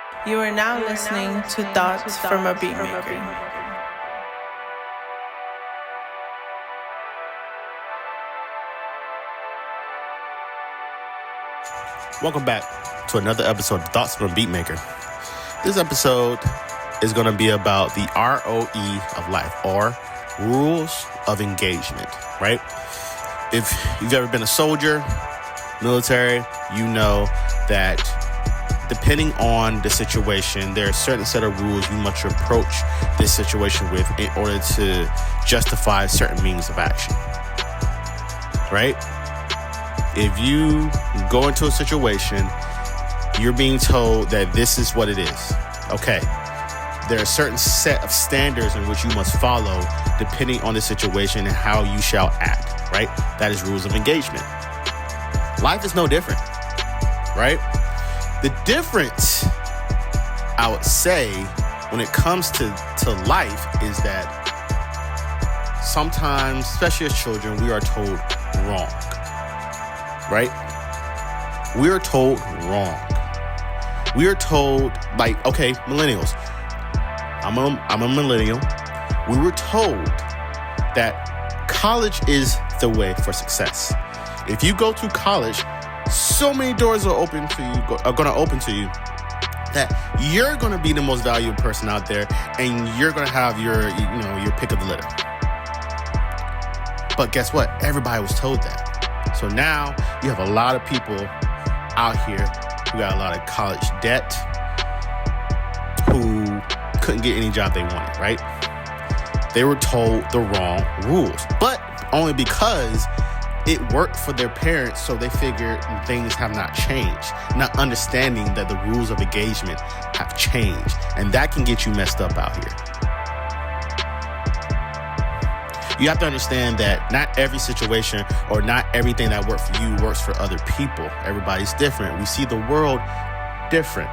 You are now listening to Thoughts from a Beatmaker. Welcome back to another episode of Thoughts from a Beatmaker. This episode is going to be about the ROE of life, or rules of engagement, right? If you've ever been a soldier, military, you know that depending on the situation, there are a certain set of rules you must approach this situation with in order to justify certain means of action, right? If you go into a situation, you're being told that this is what it is. Okay. There are a certain set of standards in which you must follow depending on the situation and how you shall act, right? That is rules of engagement. Life is no different, right? The difference, I would say, when it comes to life is that sometimes, especially as children, we are told wrong, right? We are told wrong. We are told, like, okay, millennials. I'm a millennial. We were told that college is the way for success. If you go to college, so many doors are going to open to you that you're going to be the most valuable person out there, and you're going to have your pick of the litter. But guess what? Everybody was told that. So now you have a lot of people out here who got a lot of college debt, who couldn't get any job they wanted, right? They were told the wrong rules, but only because it worked for their parents, so they figured things have not changed, not understanding that the rules of engagement have changed, and that can get you messed up out here. You have to understand that not every situation or not everything that worked for you works for other people. Everybody's different. We see the world different.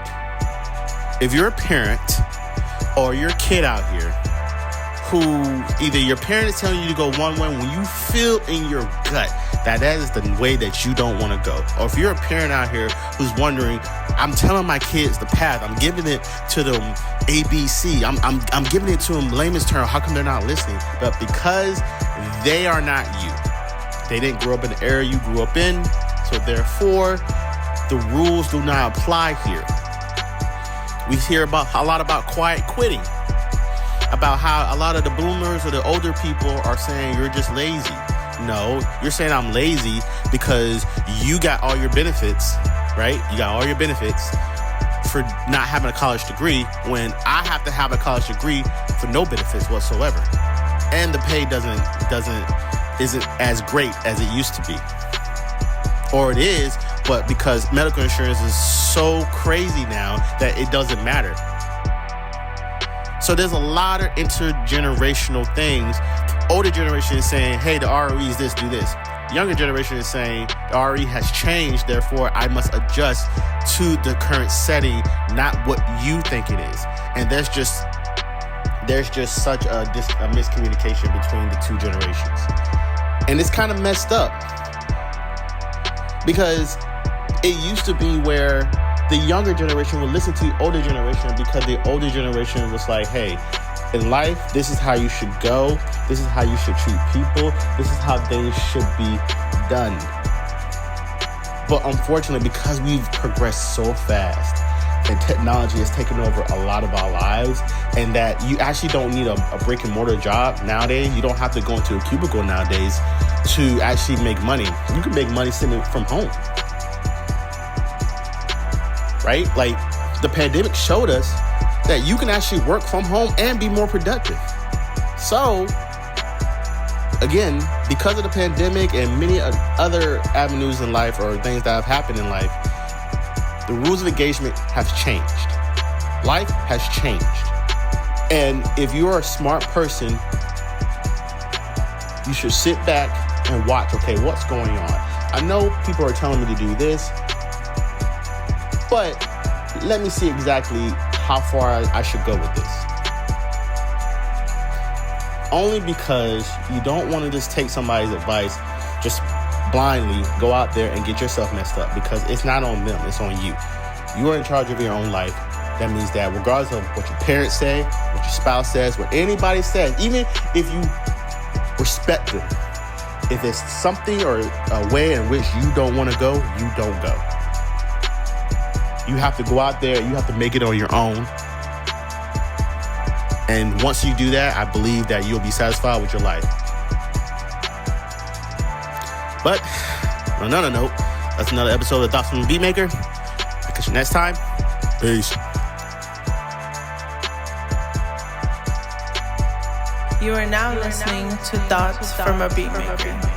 If you're a parent or you're a kid out here who either your parent is telling you to go one way when you feel in your gut that is the way that you don't want to go, or if you're a parent out here who's wondering, I'm telling my kids the path, I'm giving it to them ABC, I'm giving it to them layman's term, how come they're not listening? But because they are not you, they didn't grow up in the era you grew up in, so therefore the rules do not apply here. We hear a lot about quiet quitting, about how a lot of the boomers or the older people are saying you're just lazy. No, you're saying I'm lazy because you got all your benefits, right? You got all your benefits for not having a college degree when I have to have a college degree for no benefits whatsoever. And the pay isn't as great as it used to be. Or it is, but because medical insurance is so crazy now that it doesn't matter. So there's a lot of intergenerational things. Older generation is saying, hey, the ROE is this, do this. Younger generation is saying the ROE has changed, therefore I must adjust to the current setting, not what you think it is. And there's just such a miscommunication between the two generations. And it's kind of messed up. Because it used to be where the younger generation would listen to the older generation because the older generation was like, hey, in life, this is how you should go. This is how you should treat people. This is how things should be done. But unfortunately, because we've progressed so fast and technology has taken over a lot of our lives, and that you actually don't need a brick and mortar job nowadays. You don't have to go into a cubicle nowadays to actually make money. You can make money sitting from home. Right? Like, the pandemic showed us that you can actually work from home and be more productive. So, again, because of the pandemic and many other avenues in life or things that have happened in life, the rules of engagement have changed. Life has changed. And if you're a smart person, you should sit back and watch, okay, what's going on? I know people are telling me to do this, but let me see exactly how far I should go with this. Only because you don't want to just take somebody's advice, just blindly go out there and get yourself messed up, because it's not on them, it's on you. You are in charge of your own life. That means that regardless of what your parents say, what your spouse says, what anybody says, even if you respect them, if it's something or a way in which you don't want to go, you don't go. You have to go out there. You have to make it on your own. And once you do that, I believe that you'll be satisfied with your life. But on another note, that's another episode of Thoughts from a Beatmaker. I'll catch you next time. Peace. You are now listening to Thoughts from a Beatmaker.